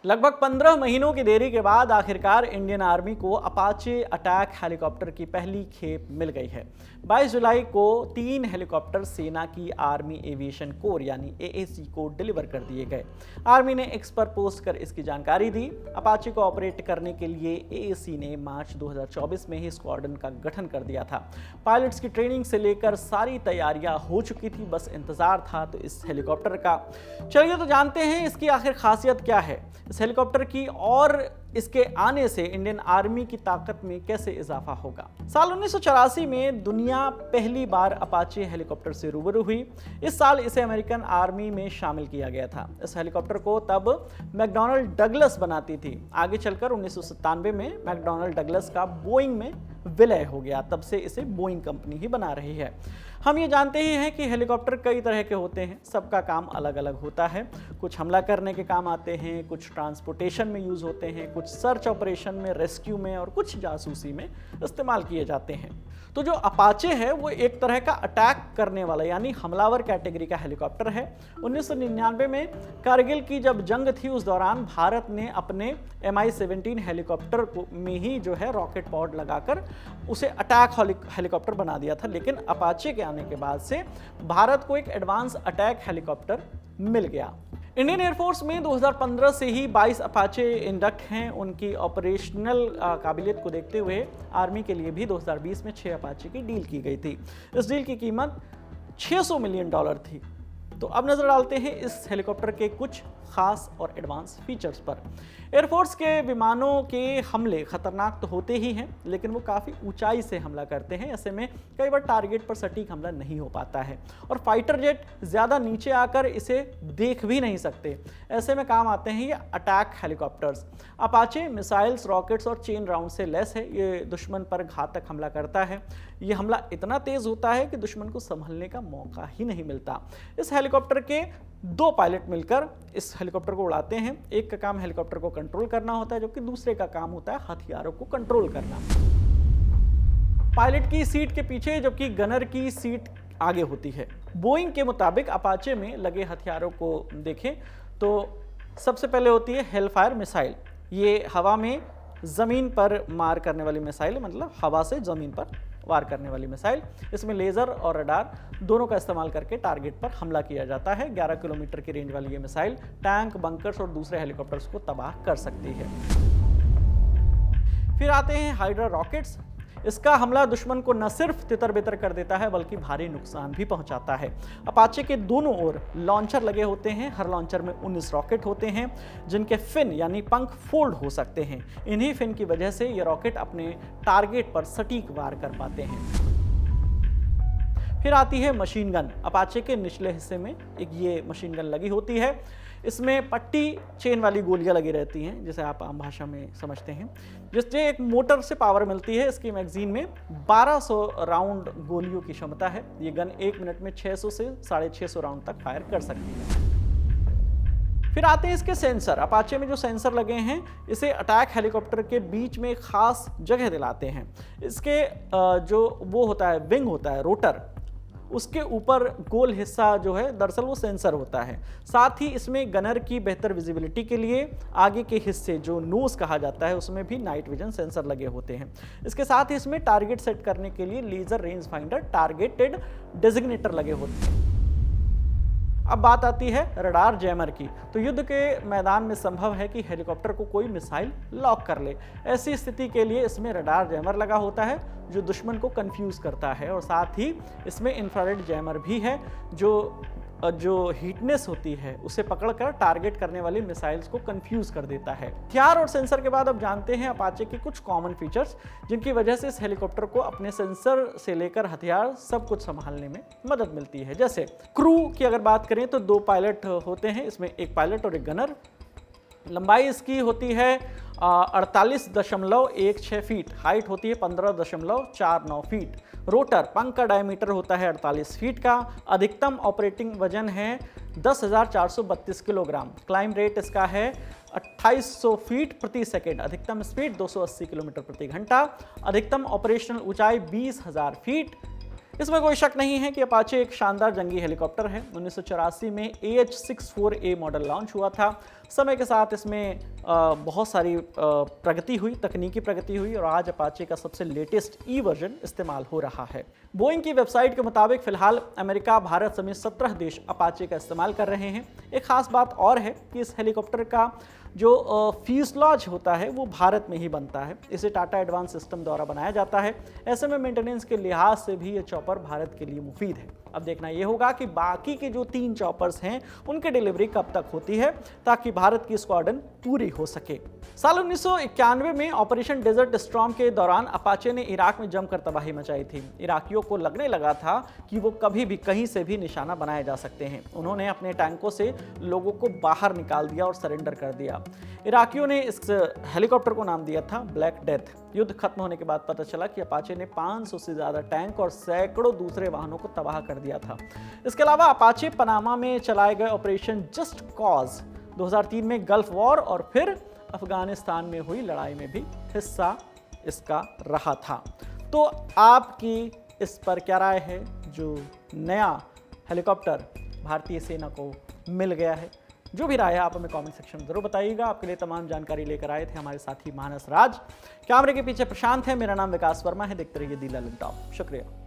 लगभग 15 महीनों की देरी के बाद आखिरकार इंडियन आर्मी को अपाचे अटैक हेलीकॉप्टर की पहली खेप मिल गई है। 22 जुलाई को 3 हेलीकॉप्टर सेना की आर्मी एविएशन कोर यानी AAC को डिलीवर कर दिए गए। आर्मी ने एक्स पर पोस्ट कर इसकी जानकारी दी। अपाचे को ऑपरेट करने के लिए AAC ने मार्च 2024 में ही स्क्वाड्रन का गठन कर दिया था। पायलट्स की ट्रेनिंग से लेकर सारी तैयारियां हो चुकी थी, बस इंतजार था तो इस हेलीकॉप्टर का। चलिए तो जानते हैं इसकी आखिर खासियत क्या है इस हेलीकॉप्टर की, और इसके आने से इंडियन आर्मी की ताकत में कैसे इजाफा होगा। साल 1984 में दुनिया पहली बार अपाचे हेलीकॉप्टर से रूबरू हुई। इस साल इसे अमेरिकन आर्मी में शामिल किया गया था। इस हेलीकॉप्टर को तब मैकडॉनल्ड डगलस बनाती थी। आगे चलकर 1997 में मैकडॉनल्ड डगलस का बोइंग में विलय हो गया, तब से इसे बोइंग कंपनी ही बना रही है। हम ये जानते ही हैं कि हेलीकॉप्टर कई तरह के होते हैं, सबका काम अलग अलग होता है। कुछ हमला करने के काम आते हैं, कुछ ट्रांसपोर्टेशन में यूज होते हैं, कुछ सर्च ऑपरेशन में, रेस्क्यू में और कुछ जासूसी में इस्तेमाल किए जाते हैं। तो जो अपाचे है वो एक तरह का अटैक करने वाला यानी हमलावर कैटेगरी का हेलीकॉप्टर है। 1999 में कारगिल की जब जंग थी उस दौरान भारत ने अपने Mi-17 हेलीकॉप्टर में ही जो है रॉकेट पॉड लगाकर उसे अटैक हेलीकॉप्टर बना दिया था। लेकिन अपाचे के आने के बाद से भारत को एक एडवांस अटैक हेलीकॉप्टर मिल गया। इंडियन एयरफोर्स में 2015 से ही 22 अपाचे इंडक्ट हैं। उनकी ऑपरेशनल काबिलियत को देखते हुए आर्मी के लिए भी 2020 में 6 अपाचे की डील की गई थी। इस डील की कीमत $600 मिलियन थी। तो अब नजर डालते हैं इस हेलीकॉप्टर के कुछ खास और एडवांस फीचर्स पर। एयरफोर्स के विमानों के हमले खतरनाक तो होते ही हैं, लेकिन वो काफ़ी ऊंचाई से हमला करते हैं। ऐसे में कई बार टारगेट पर सटीक हमला नहीं हो पाता है और फाइटर जेट ज़्यादा नीचे आकर इसे देख भी नहीं सकते। ऐसे में काम आते हैं ये attack helicopters. Apache missiles, rockets और चेन राउंड से लैस है। ये दुश्मन पर घातक हमला करता है। ये हमला इतना तेज़ होता है कि दुश्मन को संभलने का मौका ही नहीं मिलता। इस हेलीकॉप्टर के 2 पायलट मिलकर इस हेलीकॉप्टर को उड़ाते हैं। एक का काम हेलीकॉप्टर को कंट्रोल करना होता है, जबकि दूसरे का काम होता है हथियारों को कंट्रोल करना। पायलट की सीट के पीछे जबकि गनर की सीट आगे होती है। बोइंग के मुताबिक अपाचे में लगे हथियारों को देखें तो सबसे पहले होती है हेलफायर मिसाइल। ये हवा में ज़मीन पर मार करने वाली मिसाइल, मतलब हवा से ज़मीन पर वार करने वाली मिसाइल। इसमें लेज़र और रडार दोनों का इस्तेमाल करके टारगेट पर हमला किया जाता है। 11 किलोमीटर की रेंज वाली ये मिसाइल टैंक, बंकर्स और दूसरे हेलीकॉप्टर्स को तबाह कर सकती है। फिर आते हैं हाइड्रा रॉकेट्स। इसका हमला दुश्मन को न सिर्फ तितर-बितर कर देता है बल्कि भारी नुकसान भी पहुंचाता है। अपाचे के दोनों ओर लॉन्चर लगे होते हैं। हर लॉन्चर में 19 रॉकेट होते हैं जिनके फिन यानी पंख फोल्ड हो सकते हैं। इन्हीं फिन की वजह से ये रॉकेट अपने टारगेट पर सटीक वार कर पाते हैं। फिर आती है मशीन गन। अपाचे के निचले हिस्से में एक ये मशीन गन लगी होती है। इसमें पट्टी चेन वाली गोलियां लगी रहती हैं, जिसे आप आम भाषा में समझते हैं, जिससे एक मोटर से पावर मिलती है। इसकी मैगजीन में 1200 राउंड गोलियों की क्षमता है। ये गन 1 मिनट में 600 से 650 राउंड तक फायर कर सकती है। फिर आते हैं इसके सेंसर। अपाचे में जो सेंसर लगे हैं इसे अटैक हेलीकॉप्टर के बीच में खास जगह दिलाते हैं। इसके जो वो होता है विंग होता है, रोटर, उसके ऊपर गोल हिस्सा जो है दरअसल वो सेंसर होता है। साथ ही इसमें गनर की बेहतर विजिबिलिटी के लिए आगे के हिस्से जो नोज कहा जाता है उसमें भी नाइट विजन सेंसर लगे होते हैं। इसके साथ ही इसमें टारगेट सेट करने के लिए laser range finder, targeted designator लगे होते हैं। अब बात आती है रडार जैमर की। तो युद्ध के मैदान में संभव है कि हेलीकॉप्टर को कोई मिसाइल लॉक कर ले। ऐसी स्थिति के लिए इसमें रडार जैमर लगा होता है जो दुश्मन को कंफ्यूज करता है, और साथ ही इसमें इंफ्रारेड जैमर भी है जो हीटनेस होती है उसे पकड़कर टारगेट करने वाली मिसाइल्स को कंफ्यूज कर देता है। हथियार और सेंसर के बाद अब जानते हैं अपाचे के कुछ कॉमन फीचर्स जिनकी वजह से इस हेलीकॉप्टर को अपने सेंसर से लेकर हथियार सब कुछ संभालने में मदद मिलती है। जैसे क्रू की अगर बात करें तो 2 पायलट होते हैं, इसमें एक पायलट और एक गनर। लंबाई इसकी होती है 48.16 फीट, हाइट होती है 15.49 फीट। रोटर पंख का डायमीटर होता है 48 फीट का। अधिकतम ऑपरेटिंग वजन है 10,432 किलोग्राम। क्लाइम रेट इसका है 2800 फीट प्रति सेकेंड। अधिकतम स्पीड 280 किलोमीटर प्रति घंटा। अधिकतम ऑपरेशनल ऊंचाई 20,000 फीट। इसमें कोई शक नहीं है कि अपाचे एक शानदार जंगी हेलीकॉप्टर है। 1984 में AH-64A मॉडल लॉन्च हुआ था। समय के साथ इसमें बहुत सारी प्रगति हुई, तकनीकी प्रगति हुई और आज अपाचे का सबसे लेटेस्ट ई वर्जन इस्तेमाल हो रहा है। बोइंग की वेबसाइट के मुताबिक फिलहाल अमेरिका, भारत समेत 17 देश अपाचे का इस्तेमाल कर रहे हैं। एक खास बात और है कि इस हेलीकॉप्टर का जो फ्यूजलाज होता है वो भारत में ही बनता है। इसे टाटा एडवांस सिस्टम द्वारा बनाया जाता है। ऐसे में मेंटेनेंस के लिहाज से भी ये चॉपर भारत के लिए मुफीद है। अब देखना ये होगा कि बाकी के जो 3 चॉपर्स हैं उनकी डिलीवरी कब तक होती है ताकि भारत की स्क्वाड्रन पूरी हो सके। साल 1991 में ऑपरेशन डेजर्ट स्टॉर्म के दौरान अपाचे ने इराक में जमकर तबाही मचाई थी। इराकियों को लगने लगा था कि वो कभी भी कहीं से भी निशाना बनाए जा सकते हैं। उन्होंने अपने टैंकों से लोगों को बाहर निकाल दिया और सरेंडर कर दिया। इराकियों ने इस हेलीकॉप्टर को नाम दिया था ब्लैक डेथ। युद्ध खत्म होने के बाद पता चला कि अपाचे ने 500 से ज़्यादा टैंक और सैकड़ों दूसरे वाहनों को तबाह कर दिया था। इसके अलावा अपाचे पनामा में चलाए गए ऑपरेशन जस्ट कॉज 2003 में गल्फ वॉर और फिर अफगानिस्तान में हुई लड़ाई में भी हिस्सा इसका रहा था। तो आपकी इस पर क्या राय है? जो नया हेलीकॉप्टर भारतीय सेना को मिल गया है, जो भी राय है आप हमें कमेंट सेक्शन में जरूर बताइएगा। आपके लिए तमाम जानकारी लेकर आए थे हमारे साथी मानस राज। कैमरे के पीछे प्रशांत है, मेरा नाम विकास वर्मा है। देखते रहिए दी लैंड टॉप। शुक्रिया।